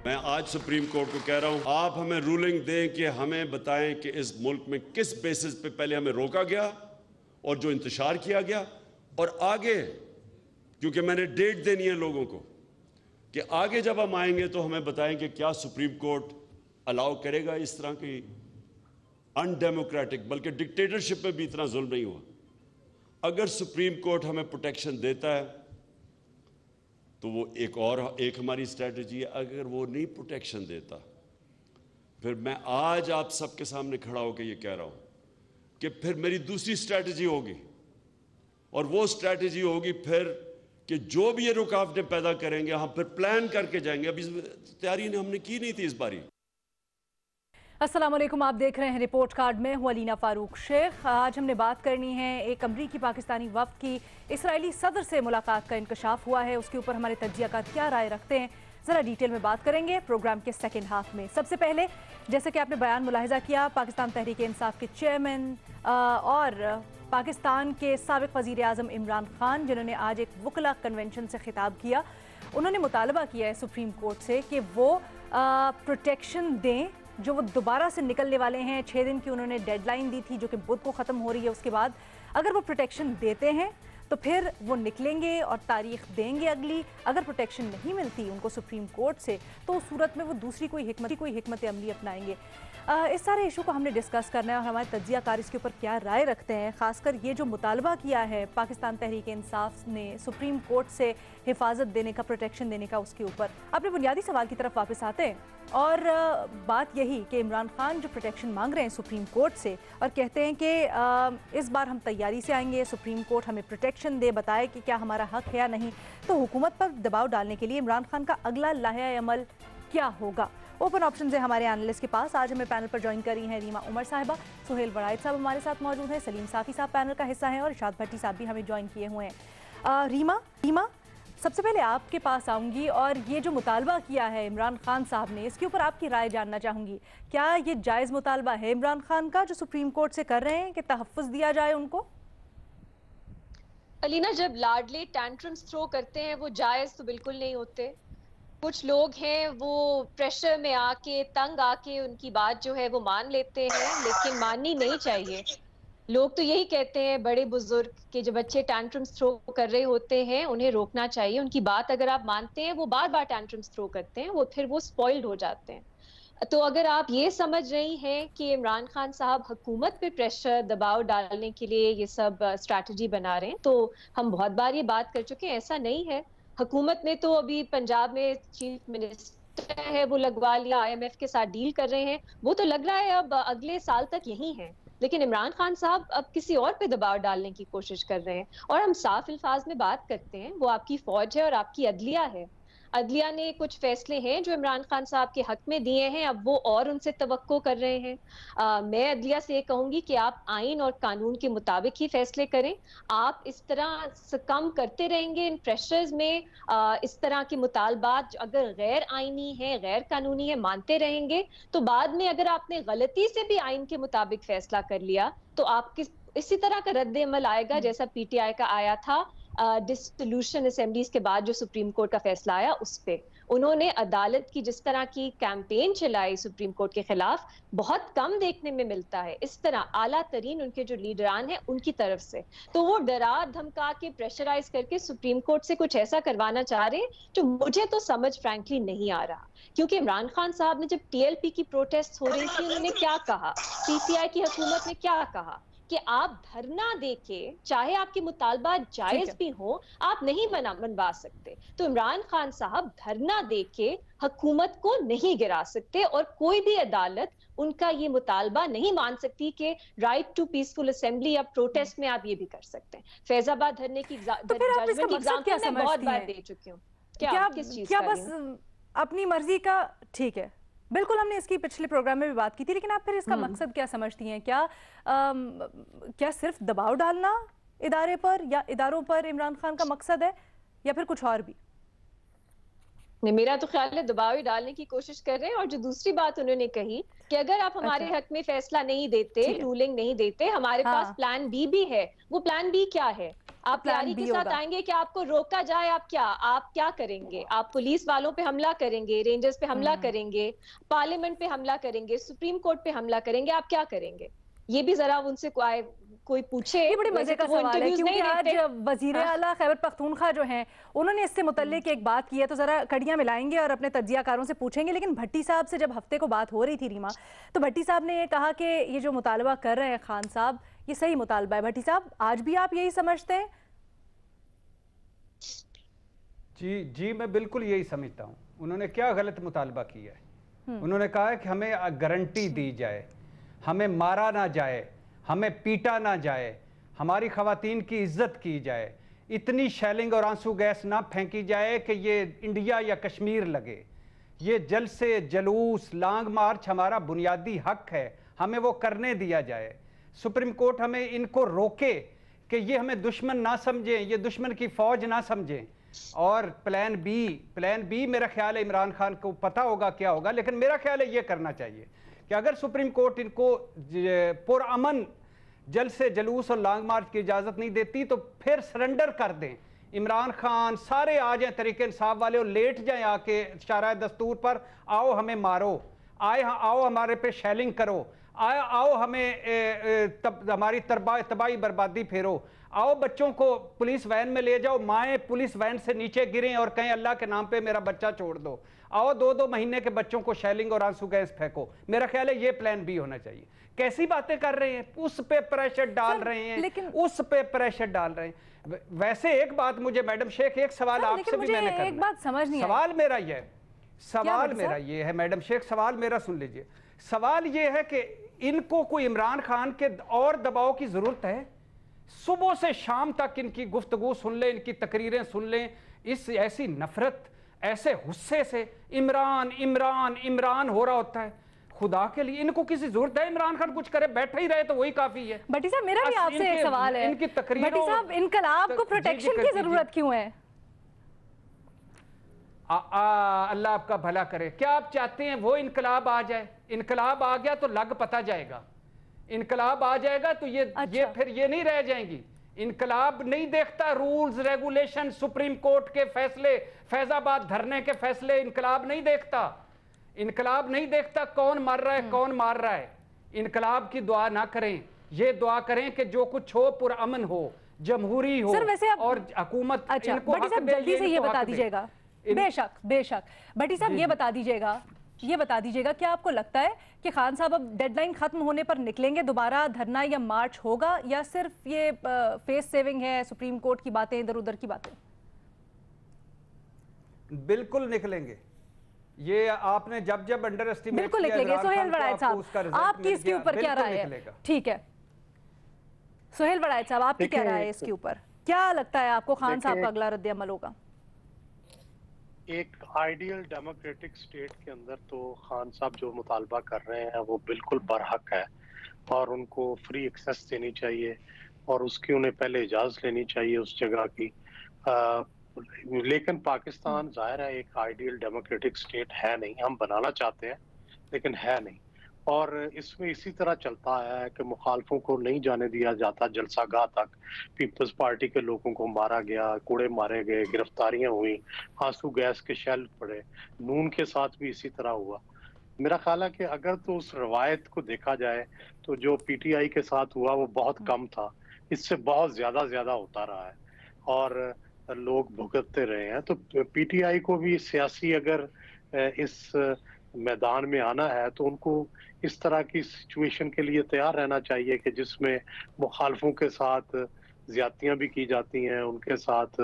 میں آج supreme court کو کہہ رہا ہوں آپ ہمیں رولنگ دیں کہ ہمیں بتائیں کہ اس ملک میں کس بیسس پہ پہلے ہمیں روکا گیا اور جو انتشار کیا گیا، اور آگے کیونکہ میں نے ڈیٹ دینی ہے لوگوں کو کہ آگے جب ہم آئیں گے تو ہمیں بتائیں کہ کیا سپریم کورٹ الاؤ کرے گا اس طرح کی ان ڈیموکریٹک، بلکہ ڈکٹیٹرشپ میں بھی اتنا ظلم نہیں ہوا۔ اگر سپریم کورٹ ہمیں پروٹیکشن دیتا ہے تو وہ ایک ہماری اسٹریٹجی ہے، اگر وہ نہیں پروٹیکشن دیتا پھر میں آج آپ سب کے سامنے کھڑا ہو کے یہ کہہ رہا ہوں کہ پھر میری دوسری اسٹریٹجی ہوگی، اور وہ اسٹریٹجی ہوگی پھر کہ جو بھی یہ رکاوٹیں پیدا کریں گے ہم پھر پلان کر کے جائیں گے۔ ابھی تیاری ہم نے کی نہیں تھی اس باری۔ السلام علیکم، آپ دیکھ رہے ہیں رپورٹ کارڈ میں ہوں علینا فاروق شیخ۔ آج ہم نے بات کرنی ہے ایک امریکی پاکستانی وفد کی اسرائیلی صدر سے ملاقات کا انکشاف ہوا ہے، اس کے اوپر ہمارے تجزیہ کار کیا رائے رکھتے ہیں ذرا ڈیٹیل میں بات کریں گے پروگرام کے سیکنڈ ہاف میں۔ سب سے پہلے جیسے کہ آپ نے بیان ملاحظہ کیا، پاکستان تحریک انصاف کے چیئرمین اور پاکستان کے سابق وزیر اعظم عمران خان، جنہوں نے آج ایک وکلا کنونشن سے خطاب کیا، انہوں نے مطالبہ کیا ہے سپریم کورٹ سے کہ وہ پروٹیکشن دیں جو وہ دوبارہ سے نکلنے والے ہیں۔ 6 دن کی انہوں نے ڈیڈ لائن دی تھی جو کہ بدھ کو ختم ہو رہی ہے، اس کے بعد اگر وہ پروٹیکشن دیتے ہیں تو پھر وہ نکلیں گے اور تاریخ دیں گے اگلی۔ اگر پروٹیکشن نہیں ملتی ان کو سپریم کورٹ سے تو اس صورت میں وہ دوسری کوئی حکمت عملی اپنائیں گے۔ اس سارے ایشو کو ہم نے ڈسکس کرنا ہے اور ہمارے تجزیہ کار اس کے اوپر کیا رائے رکھتے ہیں، خاص کر یہ جو مطالبہ کیا ہے پاکستان تحریک انصاف نے سپریم کورٹ سے حفاظت دینے کا، پروٹیکشن دینے کا، اس کے اوپر اپنے بنیادی سوال کی طرف واپس آتے ہیں۔ اور بات یہی کہ عمران خان جو پروٹیکشن مانگ رہے ہیں سپریم کورٹ سے اور کہتے ہیں کہ اس بار ہم تیاری سے آئیں گے، سپریم کورٹ ہمیں پروٹیکشن دے، بتائے کہ کیا ہمارا حق ہے یا نہیں، تو حکومت پر دباؤ ڈالنے کے لیے عمران خان کا اگلا لائحہ عمل کیا ہوگا؟ اوپن آپشنز ہیں ہمارے اینالسٹ کے پاس۔ آج ہمیں پینل پر جوائن کری ہیں ریما عمر صاحبہ، سہیل وڑائچ صاحب ہمارے ساتھ موجود ہیں، سلیم صافی صاحب پینل کا حصہ ہیں، اور ارشاد بھٹی صاحب بھی ہمیں جوائن کیے ہوئے ہیں۔ ریما سب سے پہلے آپ کے پاس آؤں گی، اور یہ جو مطالبہ کیا ہے عمران خان صاحب نے اس کے اوپر آپ کی رائے جاننا چاہوں گی۔ کیا یہ جائز مطالبہ ہے عمران خان کا جو سپریم کورٹ سے کر رہے ہیں کہ تحفظ دیا جائے ان کو؟ علینا، جب لاڈلے ٹینٹرمز تھرو کرتے ہیں وہ جائز تو بالکل نہیں ہوتے۔ کچھ لوگ ہیں وہ پریشر میں آ کے، تنگ آ کے ان کی بات جو ہے وہ مان لیتے ہیں، لیکن ماننی نہیں چاہیے۔ لوگ تو یہی کہتے ہیں بڑے بزرگ کہ جب بچے ٹینٹرمز تھرو کر رہے ہوتے ہیں انہیں روکنا چاہیے، ان کی بات اگر آپ مانتے ہیں، وہ بار بار ٹینٹرمز تھرو کرتے ہیں، وہ پھر وہ سپوائلڈ ہو جاتے ہیں۔ تو اگر آپ یہ سمجھ رہی ہیں کہ عمران خان صاحب حکومت پہ پریشر، دباؤ ڈالنے کے لیے یہ سب اسٹریٹجی بنا رہے ہیں، تو ہم بہت بار یہ بات کر چکے ہیں، ایسا نہیں ہے۔ حکومت نے تو ابھی پنجاب میں چیف منسٹر ہے وہ لگوا لیا، IMF کے ساتھ ڈیل کر رہے ہیں، وہ تو لگ رہا ہے اب اگلے سال تک یہی ہیں، لیکن عمران خان صاحب اب کسی اور پہ دباؤ ڈالنے کی کوشش کر رہے ہیں۔ اور ہم صاف الفاظ میں بات کرتے ہیں، وہ آپ کی فوج ہے اور آپ کی عدلیہ ہے۔ عدلیہ نے کچھ فیصلے ہیں جو عمران خان صاحب کے حق میں دیے ہیں، اب وہ اور ان سے توقع کر رہے ہیں۔ میں عدلیہ سے یہ کہوں گی کہ آپ آئین اور قانون کے مطابق ہی فیصلے کریں۔ آپ اس طرح سکم کرتے رہیں گے ان پریشرز میں، اس طرح کے مطالبات اگر غیر آئینی ہیں، غیر قانونی ہیں، مانتے رہیں گے، تو بعد میں اگر آپ نے غلطی سے بھی آئین کے مطابق فیصلہ کر لیا تو آپ اسی طرح کا رد عمل آئے گا جیسا PTI کا آیا تھا ڈسولوشن اسمبلیز کے بعد جو سپریم کورٹ کا فیصلہ آیا اس پہ۔ انہوں نے عدالت کی جس طرح کی کیمپین چلائی سپریم کورٹ کے خلاف، بہت کم دیکھنے میں ملتا ہے اس طرح اعلیٰ ترین ان کے جو لیڈران ہیں ان کی طرف سے۔ تو وہ ڈرا دھمکا کے، پریشرائز کر کے سپریم کورٹ سے کچھ ایسا کروانا چاہ رہے ہیں جو مجھے تو سمجھ فرینکلی نہیں آ رہا۔ کیونکہ عمران خان صاحب نے جب TLP کی پروٹیسٹ ہو رہی تھی انہوں نے کیا کہا، PTI کی حکومت نے کیا کہا کہ آپ دھرنا دے کے، چاہے آپ کے مطالبات جائز بھی ہوں، آپ نہیں منوا سکتے۔ تو عمران خان صاحب دھرنا دے کے حکومت کو نہیں گرا سکتے، اور کوئی بھی عدالت ان کا یہ مطالبہ نہیں مان سکتی کہ رائٹ ٹو پیسفل اسمبلی یا پروٹیسٹ میں آپ یہ بھی کر سکتے ہیں۔ فیض آباد دھرنے کی ججمنٹ کی ایگزامپل میں بہت بار دے چکی ہوں۔ کس چیز کا بس اپنی مرضی کا؟ ٹھیک ہے، بالکل ہم نے اس کی پچھلے پروگرام میں بھی بات کی تھی، لیکن آپ پھر اس کا مقصد کیا سمجھتی ہیں؟ کیا صرف دباؤ ڈالنا ادارے پر یا اداروں پر عمران خان کا مقصد ہے، یا پھر کچھ اور بھی؟ میرا تو خیال ہے دباؤ ڈالنے کی کوشش کر رہے ہیں۔ اور جو دوسری بات انہوں نے کہی کہ اگر آپ ہمارے حق میں فیصلہ نہیں دیتے، رولنگ نہیں دیتے، ہمارے پاس پلان B بھی ہے۔ وہ پلان B کیا ہے؟ آپ تیاری کے ساتھ آئیں گے کہ آپ کو روکا جائے؟ آپ کیا کریں گے؟ آپ پولیس والوں پہ حملہ کریں گے، رینجرز پہ حملہ کریں گے، پارلیمنٹ پہ حملہ کریں گے، سپریم کورٹ پہ حملہ کریں گے؟ آپ کیا کریں گے؟ یہ بھی ذرا ان سے کوئی پوچھے۔ یہ بڑے مزے کا سوال ہے کیونکہ آج وزیر اعلیٰ خیبر پختونخوا جو ہیں انہوں نے اس سے متعلق ایک بات کی ہے، تو ذرا کڑیاں ملائیں گے اور اپنے تجزیہ کاروں سے پوچھیں گے۔ لیکن بھٹی صاحب سے جب ہفتے کو بات ہو رہی تھی ریما، تو بھٹی صاحب نے یہ کہا کہ یہ جو مطالبہ کر رہے ہیں خان صاحب یہ صحیح مطالبہ ہے۔ بھٹی صاحب آج بھی آپ یہی سمجھتے ہیں؟ جی میں بالکل یہی سمجھتا ہوں۔ انہوں نے کیا غلط مطالبہ کیا ہے؟ انہوں نے کہا ہے کہ ہمیں گارنٹی دی جائے، ہمیں مارا نہ جائے، ہمیں پیٹا نہ جائے، ہماری خواتین کی عزت کی جائے، اتنی شیلنگ اور آنسو گیس نہ پھینکی جائے کہ یہ انڈیا یا کشمیر لگے۔ یہ جلسے، جلوس، لانگ مارچ ہمارا بنیادی حق ہے، ہمیں وہ کرنے دیا جائے۔ سپریم کورٹ ہمیں ان کو روکے کہ یہ ہمیں دشمن نہ سمجھیں، یہ دشمن کی فوج نہ سمجھیں۔ اور پلان بی میرا خیال ہے عمران خان کو پتہ ہوگا کیا ہوگا، لیکن میرا خیال ہے یہ کرنا چاہیے کہ اگر سپریم کورٹ ان کو پرامن جلسے، جلوس اور لانگ مارچ کی اجازت نہیں دیتی تو پھر سرنڈر کر دیں۔ عمران خان سارے آ جائیں تحریک انصاف والے اور لیٹ جائیں آ کے شارع دستور پر، آؤ ہمیں مارو، آؤ ہمارے پہ شیلنگ کرو، آؤ ہمیں ہماری تباہی بربادی پھیرو، آؤ بچوں کو پولیس وین میں لے جاؤ، مائیں پولیس وین سے نیچے گریں اور کہیں اللہ کے نام پہ میرا بچہ چھوڑ دو، آؤ 2 مہینے کے بچوں کو شیلنگ اور آنسو گیس پھینکو۔ میرا خیال ہے یہ پلان بی ہونا چاہیے۔ کیسی باتیں کر رہے ہیں، اس پہ پریشر ڈال رہے ہیں، اس پہ پریشر ڈال رہے ہیں۔ ویسے ایک بات مجھے میڈم شیخ، ایک سوال آپ سے بھی میں نے کرنا ہے، سوال میرا یہ ہے میڈم شیخ، سوال میرا سن لیجئے۔ سوال یہ ہے کہ ان کو کوئی عمران خان کے اور دباؤ کی ضرورت ہے؟ صبح سے شام تک ان کی گفتگو سن لیں، ان کی تقریریں سن لیں، اس ایسی نفرت، ایسے غصے سے عمران عمران عمران ہو رہا ہوتا ہے۔ خدا کے لیے ان کو کسی ضرورت ہے عمران خان کچھ کرے؟ بیٹھا ہی رہے تو وہی کافی ہے۔ بھٹی صاحب میرا بھی آپ سے ایک سوال ہے، بھٹی صاحب انقلاب کو پروٹیکشن کی ضرورت کیوں ہے؟ اللہ آپ کا بھلا کرے۔ کیا آپ چاہتے ہیں وہ انقلاب آ جائے؟ انقلاب آ گیا تو لگ پتہ جائے گا، انقلاب آ جائے گا تو یہ پھر یہ نہیں رہ جائیں گی۔ انقلاب نہیں دیکھتا رولز، ریگولیشن، سپریم کورٹ کے فیصلے، فیض آباد دھرنے کے فیصلے، انقلاب نہیں دیکھتا۔ انقلاب نہیں دیکھتا کون مر رہا ہے کون مار رہا ہے۔ انقلاب کی دعا نہ کریں، یہ دعا کریں کہ جو کچھ ہو پرامن ہو، جمہوری ہو اور حکومت ان کو بھٹی صاحب جلدی سے یہ بتا دیجئے گا، بے شک بھٹی صاحب یہ بتا دیجئے گا کیا آپ کو لگتا ہے کہ خان صاحب اب ڈیڈ لائن ختم ہونے پر نکلیں گے دوبارہ دھرنا یا مارچ ہوگا، یا صرف یہ فیس سیونگ ہے، سپریم کورٹ کی باتیں، ادھر ادھر کی باتیں؟ بالکل نکلیں گے۔ یہ آپ نے جب انڈر اسٹیمیٹ بالکل نکلیں گے۔ سہیل وڑائچ صاحب آپ کی اس کے اوپر کیا رائے ہے؟ ٹھیک ہے سہیل وڑائچ صاحب آپ کی کیا رائے ہے اس کے اوپر؟ کیا لگتا ہے آپ کو خان صاحب کا اگلا رد عمل ہوگا؟ ایک آئیڈیل ڈیموکریٹک سٹیٹ کے اندر تو خان صاحب جو مطالبہ کر رہے ہیں وہ بالکل برحق ہے، اور ان کو فری ایکسیس دینی چاہیے اور اس کی انہیں پہلے اجازت لینی چاہیے اس جگہ کی۔ لیکن پاکستان ظاہر ہے ایک آئیڈیل ڈیموکریٹک سٹیٹ ہے نہیں، ہم بنانا چاہتے ہیں لیکن ہے نہیں، اور اس میں اسی طرح چلتا آیا ہے کہ مخالفوں کو نہیں جانے دیا جاتا جلسہ گاہ تک۔ پیپلز پارٹی کے لوگوں کو مارا گیا، کوڑے مارے گئے، گرفتاریاں ہوئیں، آنسو گیس کے شیل پڑے۔ نون کے ساتھ بھی اسی طرح ہوا۔ میرا خیال ہے کہ اگر تو اس روایت کو دیکھا جائے تو جو پی ٹی آئی کے ساتھ ہوا وہ بہت کم تھا، اس سے بہت زیادہ ہوتا رہا ہے اور لوگ بھگتتے رہے ہیں۔ تو پی ٹی آئی کو بھی سیاسی اگر اس میدان میں آنا ہے تو ان کو اس طرح کی سچویشن کے لیے تیار رہنا چاہیے کہ جس میں مخالفوں کے ساتھ زیادتیاں بھی کی جاتی ہیں، ان کے ساتھ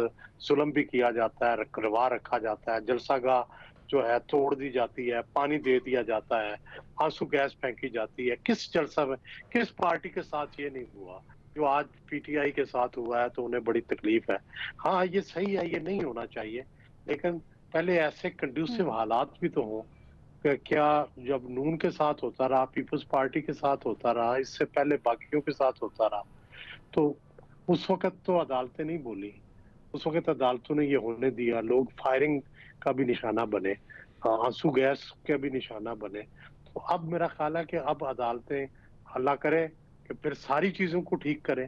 ظلم بھی کیا جاتا ہے، روا رکھا جاتا ہے، جلسہ گاہ جو ہے توڑ دی جاتی ہے، پانی دے دیا جاتا ہے، آنسو گیس پھینکی جاتی ہے۔ کس جلسہ میں کس پارٹی کے ساتھ یہ نہیں ہوا؟ جو آج پی ٹی آئی کے ساتھ ہوا ہے تو انہیں بڑی تکلیف ہے۔ ہاں یہ صحیح ہے، یہ نہیں ہونا چاہیے، لیکن پہلے ایسے کنڈیوسو حالات بھی تو ہوں کہ کیا جب نون کے ساتھ ہوتا رہا، پیپلز پارٹی کے ساتھ ہوتا رہا، اس سے پہلے باقیوں کے ساتھ ہوتا رہا، تو اس وقت تو عدالتیں نہیں بولی، اس وقت عدالتوں نے یہ ہونے دیا، لوگ فائرنگ کا بھی نشانہ بنے، آنسو گیس کا بھی نشانہ بنے۔ تو اب میرا خیال ہے کہ اب عدالتیں اللہ کرے کہ پھر ساری چیزوں کو ٹھیک کریں،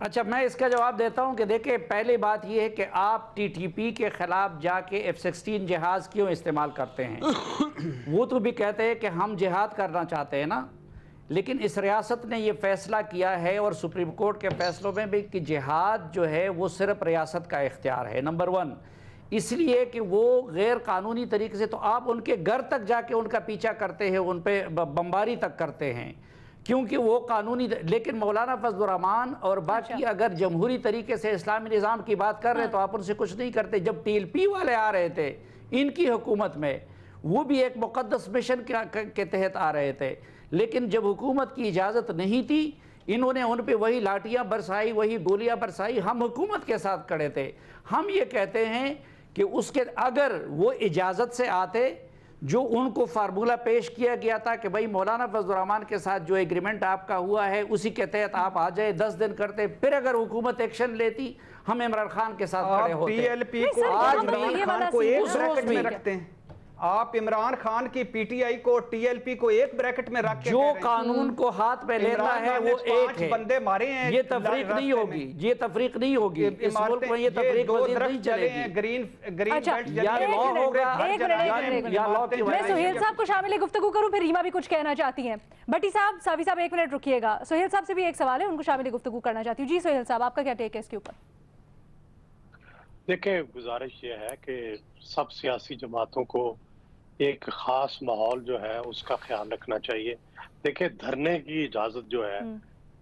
اچھا میں اس کا جواب دیتا ہوں کہ دیکھیں پہلی بات یہ ہے کہ آپ ٹی ٹی پی کے خلاف جا کے F-16 جہاز کیوں استعمال کرتے ہیں؟ وہ تو بھی کہتے ہیں کہ ہم جہاد کرنا چاہتے ہیں نا، لیکن اس ریاست نے یہ فیصلہ کیا ہے اور سپریم کورٹ کے فیصلوں میں بھی کہ جہاد جو ہے وہ صرف ریاست کا اختیار ہے، نمبر 1 اس لیے کہ وہ غیر قانونی طریقے سے، تو آپ ان کے گھر تک جا کے ان کا پیچھا کرتے ہیں، ان پہ بمباری تک کرتے ہیں کیونکہ وہ قانونی، لیکن مولانا فضل الرحمان اور باقی اگر جمہوری طریقے سے اسلامی نظام کی بات کر رہے ہیں تو آپ ان سے کچھ نہیں کرتے۔ جب ٹی ایل پی والے آ رہے تھے ان کی حکومت میں، وہ بھی ایک مقدس مشن کے تحت آ رہے تھے، لیکن جب حکومت کی اجازت نہیں تھی انہوں نے ان پہ وہی لاٹیاں برسائی، وہی گولیاں برسائی، ہم حکومت کے ساتھ کھڑے تھے۔ ہم یہ کہتے ہیں کہ اس کے اگر وہ اجازت سے آتے، جو ان کو فارمولہ پیش کیا گیا تھا کہ بھائی مولانا فضل الرحمان کے ساتھ جو ایگریمنٹ آپ کا ہوا ہے اسی کے تحت آپ آ جائے، 10 دن کرتے، پھر اگر حکومت ایکشن لیتی ہم عمران خان کے ساتھ کھڑے ہوتے۔ پی ایل پی کو آج عمران خان کو ایک بریکٹ میں رکھتے ہیں، آپ عمران خان کی پی ٹی آئی کو ٹی ایل پی کو ایک بریکٹ میں رکھ کے جو قانون کو ہاتھ میں لینا ہے وہ ایک ہے، بندے مارے ہیں، یہ تفریق نہیں ہوگی، یہ تفریق نہیں ہوگی، اس ملک میں یہ تفریق وزیر نہیں چلے گی۔ گرین بیلٹ یا لا ہوگا یا لا کی میں سہیل صاحب کو شامل گفتگو کروں، پھر ریما بھی کچھ کہنا چاہتی ہیں۔ بٹی صاحب، صافی صاحب 1 منٹ رکیے گا، سہیل صاحب سے بھی ایک سوال ہے، ان کو شامل گفتگو کرنا چاہتی ہوں۔ جی سہیل صاحب آپ کا کیا ٹیک ہے اس کے اوپر؟ دیکھیں گزارش یہ ہے کہ سب سیاسی جماعتوں کو ایک خاص ماحول جو ہے اس کا خیال رکھنا چاہیے۔ دیکھیں دھرنے کی اجازت جو ہے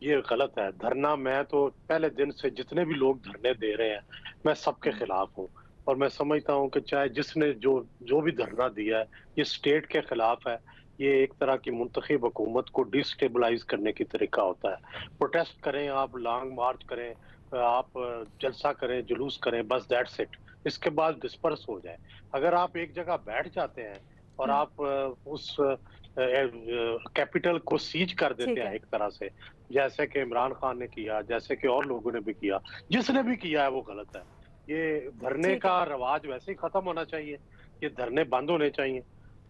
یہ غلط ہے۔ دھرنا، میں تو پہلے دن سے جتنے بھی لوگ دھرنے دے رہے ہیں میں سب کے خلاف ہوں، اور میں سمجھتا ہوں کہ چاہے جس نے جو بھی دھرنا دیا ہے یہ سٹیٹ کے خلاف ہے، یہ ایک طرح کی منتخب حکومت کو ڈی سٹیبلائز کرنے کی طریقہ ہوتا ہے۔ پروٹیسٹ کریں آپ، لانگ مارچ کریں آپ، جلسہ کریں، جلوس کریں، بس دیٹس اٹ، اس کے بعد ڈسپرس ہو جائے۔ اگر آپ ایک جگہ بیٹھ جاتے ہیں اور آپ اس کیپٹل کو سیج کر دیتے ہیں ایک طرح سے، جیسے کہ عمران خان نے کیا، جیسے کہ اور لوگوں نے بھی کیا، جس نے بھی کیا ہے وہ غلط ہے۔ یہ دھرنے کا رواج ویسے ہی ختم ہونا چاہیے، یہ دھرنے بند ہونے چاہیے،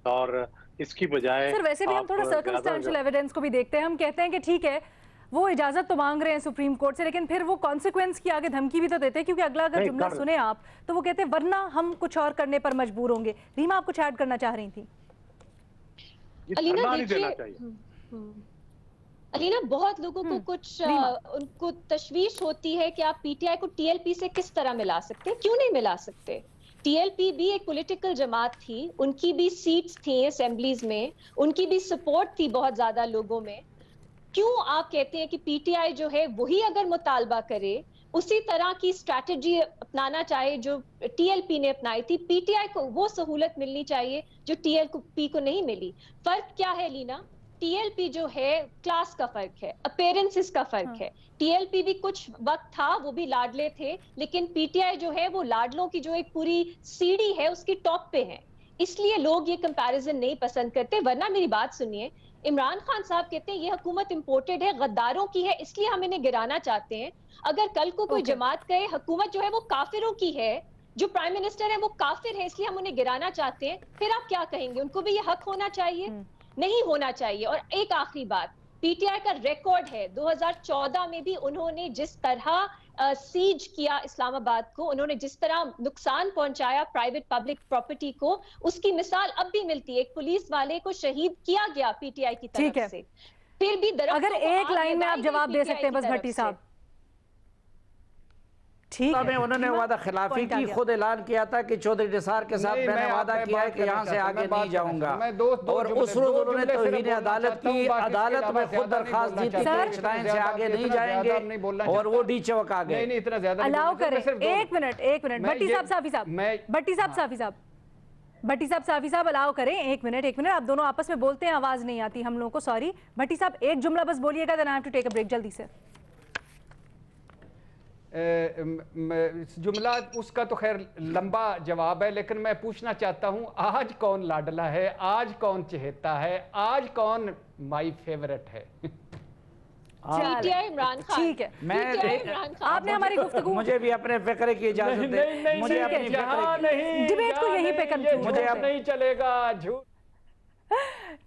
اور اس کی بجائے سر ویسے بھی ہم تھوڑا سرکمسٹینشل ایویڈنس کو بھی دیکھتے ہیں، ہم کہتے ہیں کہ ٹھیک ہے وہ اجازت تو مانگ رہے ہیں سپریم کورٹ سے، لیکن پھر وہ کانسیکوینس کی آگے دھمکی بھی تو دیتے ہیں، کیونکہ اگلا اگر جملہ سنیں آپ تو وہ کہتے ہیں ورنہ ہم کچھ اور کرنے پر مجبور ہوں گے۔ ریما آپ کچھ ایڈ کرنا چاہ رہی تھی؟ علینا بہت لوگوں کو کچھ ان کو تشویش ہوتی ہے کہ آپ پی ٹی آئی کو ٹی ایل پی سے کس طرح ملا سکتے ہیں، کیوں نہیں ملا سکتے؟ ٹی ایل پی بھی ایک پولیٹیکل جماعت تھی، ان کی بھی سیٹس تھیں اسمبلیز میں، ان کی بھی سپورٹ تھی بہت زیادہ لوگوں میں۔ کیوں آپ کہتے ہیں کہ پی ٹی آئی جو ہے وہی اگر مطالبہ کرے، اسی طرح کی اسٹریٹجی اپنانا چاہے جو ٹی ایل پی نے اپنائی تھی، پی ٹی آئی کو وہ سہولت ملنی چاہیے جو ٹی ایل پی کو نہیں ملی۔ فرق کیا ہے لینا؟ ٹی ایل پی جو ہے کلاس کا فرق ہے، اپیرنسز کا فرق ہے۔ ٹی ایل پی بھی کچھ وقت تھا، وہ بھی لاڈلے تھے، لیکن پی ٹی آئی جو ہے وہ لاڈلوں کی جو ایک پوری سیڑھی ہے اس کی ٹاپ پہ ہے، اس لیے لوگ یہ کمپیریزن نہیں پسند کرتے۔ ورنہ میری بات سنیے، عمران خان صاحب کہتے ہیں یہ حکومت امپورٹڈ ہے، غداروں کی ہے، اس لیے ہم انہیں گرانا چاہتے ہیں۔ اگر کل کو کوئی جماعت کہے حکومت جو ہے وہ کافروں کی ہے، جو پرائم منسٹر ہے وہ کافر ہے، اس لیے ہم انہیں گرانا چاہتے ہیں، پھر آپ کیا کہیں گے؟ ان کو بھی یہ حق ہونا چاہیے؟ نہیں ہونا چاہیے۔ اور ایک آخری بات، پی ٹی آئی کا ریکارڈ ہے 2014 میں بھی انہوں نے جس طرح سیج کیا اسلام آباد کو، انہوں نے جس طرح نقصان پہنچایا پرائیویٹ پبلک پراپرٹی کو، اس کی مثال اب بھی ملتی ہے۔ ایک پولیس والے کو شہید کیا گیا پی ٹی آئی کی طرف سے، پھر بھی درختوں اگر ایک لائن میں آپ جواب دے سکتے ہیں بس بھٹی صاحب۔ ٹھیک ہے، انہوں نے وعدہ خلافی کی، خود اعلان کیا تھا کہ چودھری نثار کے ساتھ میں نے وعدہ کیا ہے کہ یہاں سے آگے نہیں جاؤں گا، اور اس روز انہوں نے توہین عدالت کی، عدالت میں خود درخواست دی تھی کہ ایکشٹائن سے آگے نہیں جائیں گے، اور وہ ڈی چوک آ گئے۔ الاؤ کریں، ایک منٹ بھٹی صاحب صافی صاحب، بھٹی صاحب صافی صاحب، بھٹی صاحب صافی صاحب الاؤ کریں، ایک منٹ آپ دونوں آپس میں بولتے ہیں، آواز نہیں آتی ہم لوگوں کو، سوری۔ بھٹی صاحب ایک جملہ بس بولیے گا، then I have to take a break، جلدی سے۔ جملہ اس کا تو خیر لمبا جواب ہے، لیکن میں پوچھنا چاہتا ہوں آج کون لاڈلا ہے، آج کون چہیتا ہے، آج کون مائی فیورٹ ہے؟ عمران خان۔ ٹھیک ہے، آپ نے ہماری گفتگو، مجھے بھی اپنے فکرے کی اجازت دے، مجھے اپنی ڈیبیٹ کو یہیں پہ کنکلوڈ، مجھے اب نہیں چلے گا جھوٹ۔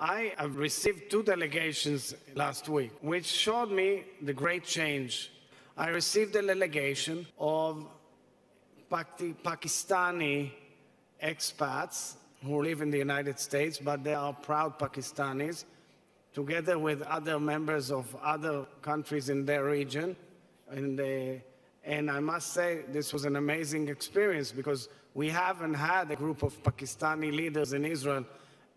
I have received 2 delegations last week, which showed me the great change. I received a delegation of Pakistani expats who live in the United States, but they are proud Pakistanis, together with other members of other countries in their region. And I must say, this was an amazing experience because we haven't had a group of Pakistani leaders in Israel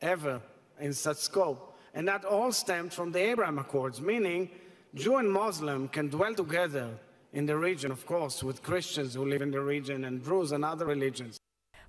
ever in such scope. And that all stemmed from the Abraham Accords, meaning Jew and Muslim can dwell together in the region, of course, with Christians who live in the region and Druze and other religions.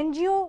NGO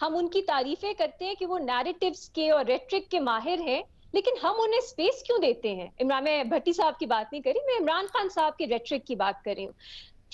ہم ان کی تعریفیں کرتے ہیں کہ وہ narratives کے اور rhetoric کے ماہر ہیں، لیکن ہم انہیں سپیس کیوں دیتے ہیں؟ میں بھٹی صاحب کی بات نہیں کری، میں عمران خان صاحب کی ریٹرک کی بات کر رہی ہوں.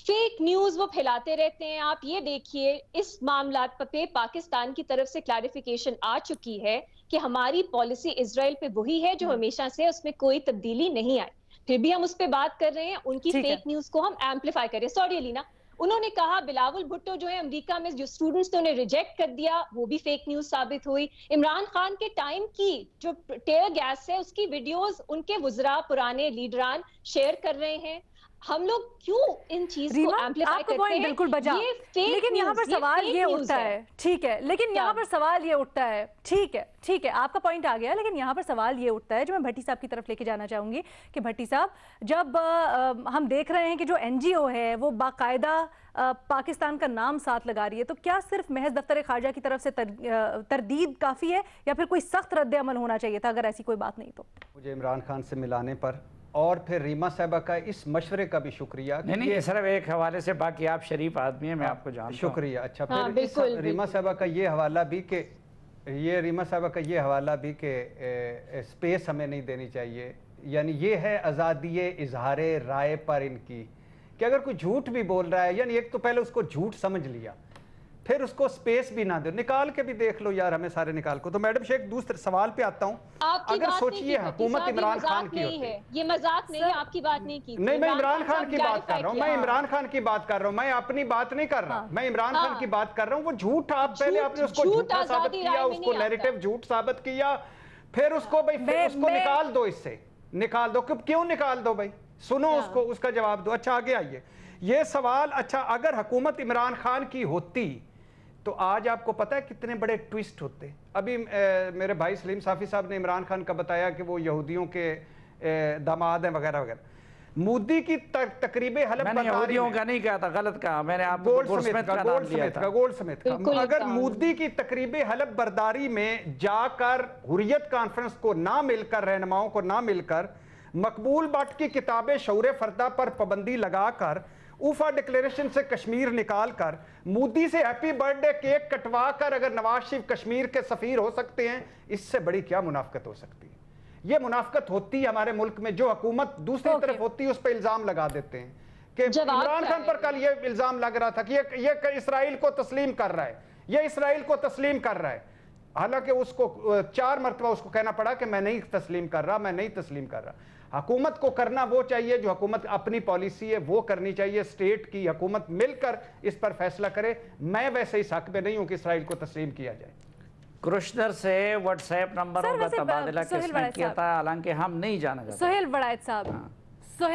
فیک نیوز وہ پھیلاتے رہتے ہیں. آپ یہ دیکھیے اس معاملات پہ پاکستان کی طرف سے کلیریفیکیشن آ چکی ہے کہ ہماری پالیسی اسرائیل پہ وہی ہے جو ہمیشہ سے، اس میں کوئی تبدیلی نہیں آئی. پھر بھی ہم اس پہ بات کر رہے ہیں، ان کی فیک نیوز کو ہم ایمپلیفائی کر رہے ہیں. سوری علینا، انہوں نے کہا بلاول بھٹو جو ہے امریکہ میں جو اسٹوڈنٹس نے انہیں ریجیکٹ کر دیا، وہ بھی فیک نیوز ثابت ہوئی. عمران خان کے ٹائم کی جو ٹیئر گیس ہے اس کی ویڈیوز ان کے وزراء پرانے لیڈران شیئر کر رہے ہیں. ہم لوگ کیوں ان چیز کو ایمپلیفائی کرتے ہیں؟ بالکل بجا، لیکن یہاں پر سوال یہ اٹھتا ہے، ٹھیک ہے، لیکن یہاں پر سوال یہ اٹھتا ہے، ٹھیک ہے آپ کا پوائنٹ آ گیا، لیکن یہاں پر سوال یہ اٹھتا ہے جو میں بھٹی صاحب کی طرف لے کے جانا چاہوں گی کہ بھٹی صاحب، جب ہم دیکھ رہے ہیں کہ جو این جی او ہے وہ باقاعدہ پاکستان کا نام ساتھ لگا رہی ہے، تو کیا صرف محض دفتر خارجہ کی طرف سے تردید کافی ہے یا پھر کوئی سخت رد عمل ہونا چاہیے تھا اگر ایسی کوئی بات نہیں تو؟ مجھے عمران خان سے ملانے پر اور پھر ریما صاحبہ کا اس مشورے کا بھی شکریہ. نہیں صرف ایک حوالے سے، باقی آپ شریف آدمی ہیں، میں آپ کو جانتا ہوں. شکریہ. اچھا پھر ریما صاحبہ کا یہ حوالہ بھی کہ سپیس ہمیں نہیں دینی چاہیے. یعنی یہ ہے آزادی اظہار رائے پر ان کی، کہ اگر کوئی جھوٹ بھی بول رہا ہے، یعنی ایک تو پہلے اس کو جھوٹ سمجھ لیا، پھر اس کو سپیس بھی نہ دو، نکال کے بھی دیکھ لو یار ہمیں سارے نکال کو. تو میڈم شیخ دوسرے سوال پہ آتا ہوں. اگر سوچئے حکومت عمران خان کی ہوتی ہے، یہ مذاق نہیں ہے، آپ کی بات نہیں کی. نہیں، میں عمران خان کی بات کر رہا ہوں، میں اپنی بات نہیں کر رہا، میں عمران خان کی بات کر رہا ہوں. وہ جھوٹ پہلے آپ نے اس کو جھوٹا ثابت کیا، اس کو نیریٹو جھوٹ ثابت کیا، پھر اس کو نکال دو، اس سے نکال دو. کیوں نکال دو بھائی؟ سنو اس کو، اس کا جواب دو. اچھا آگے آئیے. یہ سوال، اچھا اگر حکومت عمران خان کی ہوتی تو آج آپ کو پتہ ہے کتنے بڑے ٹویسٹ ہوتے. ابھی میرے بھائی سلیم صافی صاحب نے عمران خان کا بتایا کہ وہ یہودیوں کے داماد ہیں وغیرہ وغیرہ. مودی کی تقریب حلب، میں نے یہودیوں کا نہیں کہا تھا، غلط کہا میں نے، آپ گولڈ سمتھ کا نام لیا تھا. گولڈ سمتھ کا. اگر مودی کی تقریب حلب برداری میں جا کر حریت کانفرنس کو نہ مل کر، رہنماؤں کو نہ مل کر، مقبول بٹ کی کتاب شعور فردہ پر پابندی لگا کر، اوفا ڈکلیریشن سے کشمیر نکال کر، مودی سے ہیپی برتھ ڈے کیک کٹوا کر اگر نواز شریف کشمیر کے سفیر ہو سکتے ہیں، اس سے بڑی کیا منافقت ہو سکتی ہے؟ یہ منافقت ہوتی ہے ہمارے ملک میں. جو حکومت دوسری طرف ہوتی ہے اس پہ الزام لگا دیتے ہیں کہ عمران خان پر کل یہ الزام لگ رہا تھا کہ یہ اسرائیل کو تسلیم کر رہا ہے، یہ اسرائیل کو تسلیم کر رہا ہے. حالانکہ اس کو 4 مرتبہ اس کو کہنا پڑا کہ میں نہیں تسلیم کر رہا، میں نہیں تسلیم کر رہا. حکومت کو کرنا وہ چاہیے جو حکومت اپنی پالیسی ہے وہ کرنی چاہیے. اسٹیٹ کی حکومت مل کر اس پر فیصلہ کرے. میں ویسے اس حق میں نہیں ہوں کہ اسرائیل کو تسلیم کیا جائے. کرشنر سے واٹس ایپ نمبروں کا تبادلہ کس نے کیا تھا، حالانکہ ہم نہیں جانا چاہتے. سہیل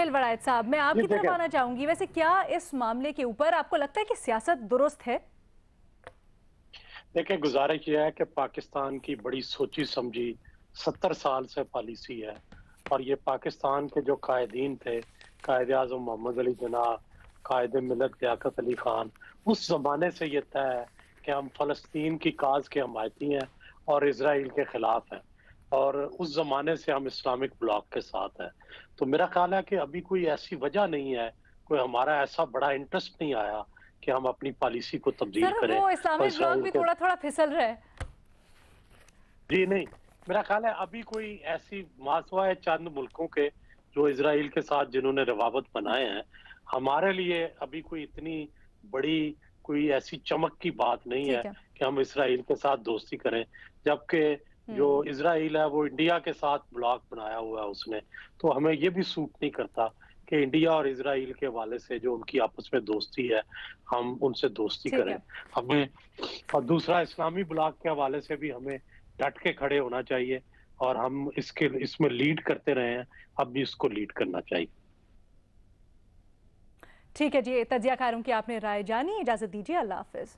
وڑائچ صاحب، میں آپ کی طرف آنا چاہوں گی. ویسے کیا اس معاملے کے اوپر آپ کو لگتا ہے کہ سیاست درست ہے؟ دیکھیں، گزارش یہ ہے کہ پاکستان کی بڑی سوچی سمجھی 70 سال سے پالیسی ہے، اور یہ پاکستان کے جو قائدین تھے، قائد اعظم محمد علی جناح، قائد ملت لیاقت علی خان، اس زمانے سے یہ طے ہے کہ ہم فلسطین کی کاز کے حمایتی ہیں اور اسرائیل کے خلاف ہیں، اور اس زمانے سے ہم اسلامک بلاک کے ساتھ ہیں. تو میرا خیال ہے کہ ابھی کوئی ایسی وجہ نہیں ہے، کوئی ہمارا ایسا بڑا انٹرسٹ نہیں آیا کہ ہم اپنی پالیسی کو تبدیل کریں. وہ اسلامک بلاک بھی تھوڑا تھوڑا پھسل رہا ہے. جی نہیں، میرا خیال ہے ابھی کوئی ایسی ماسوائے چند ملکوں کے جو اسرائیل کے ساتھ جنہوں نے روابط بنائے ہیں، ہمارے لیے ابھی کوئی اتنی بڑی کوئی ایسی چمک کی بات نہیں ہے کہ ہم اسرائیل کے ساتھ دوستی کریں. جبکہ جو اسرائیل ہے وہ انڈیا کے ساتھ بلاک بنایا ہوا ہے اس نے، تو ہمیں یہ بھی سوٹ نہیں کرتا کہ انڈیا اور اسرائیل کے حوالے سے جو ان کی آپس میں دوستی ہے ہم ان سے دوستی کریں. ہمیں، اور دوسرا اسلامی بلاک کے حوالے سے بھی ہمیں ڈٹ کے کھڑے ہونا چاہیے، اور ہم اس میں لیڈ کرتے رہے ہیں، اب بھی اس کو لیڈ کرنا چاہیے. ٹھیک ہے جی، تجزیہ کاروں کی آپ نے رائے جانی. اجازت دیجیے، اللہ حافظ.